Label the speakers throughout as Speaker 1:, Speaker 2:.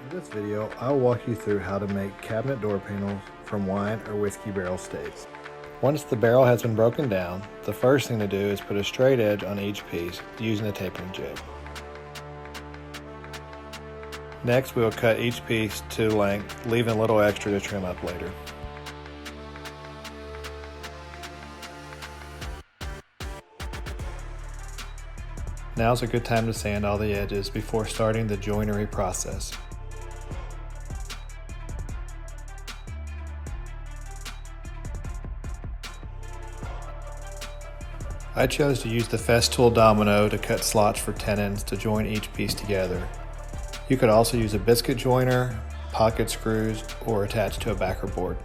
Speaker 1: In this video, I'll walk you through how to make cabinet door panels from wine or whiskey barrel staves. Once the barrel has been broken down, the first thing to do is put a straight edge on each piece using a tapering jig. Next, we will cut each piece to length, leaving a little extra to trim up later. Now's a good time to sand all the edges before starting the joinery process. I chose to use the Festool domino to cut slots for tenons to join each piece together. You could also use a biscuit joiner, pocket screws, or attach to a backer board.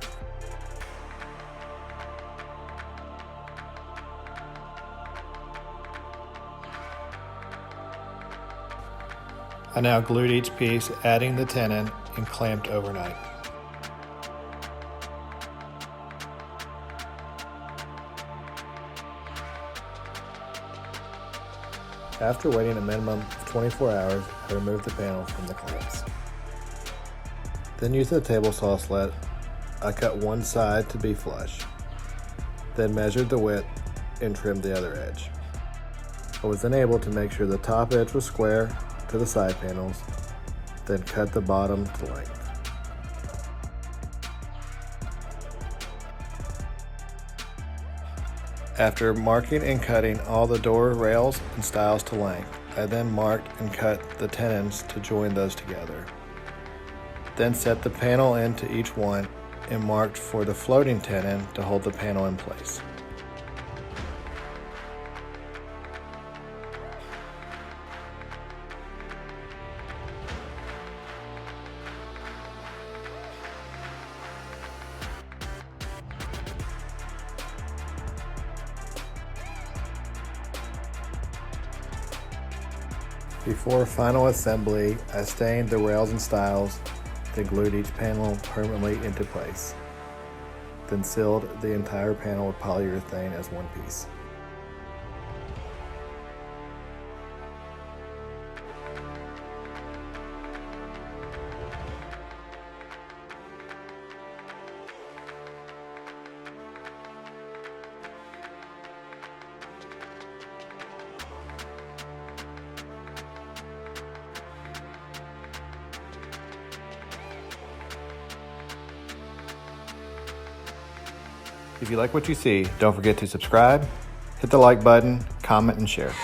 Speaker 1: I now glued each piece, adding the tenon, and clamped overnight. After waiting a minimum of 24 hours, I removed the panel from the clamps. Then using the table saw slet, I cut one side to be flush. Then measured the width and trimmed the other edge. I was then able to make sure the top edge was square to the side panels, then cut the bottom to length. After marking and cutting all the door rails and stiles to length, I then marked and cut the tenons to join those together. Then set the panel into each one and marked for the floating tenon to hold the panel in place. Before final assembly, I stained the rails and stiles, then glued each panel permanently into place, then sealed the entire panel with polyurethane as one piece. If you like what you see, don't forget to subscribe, hit the like button, comment, and share.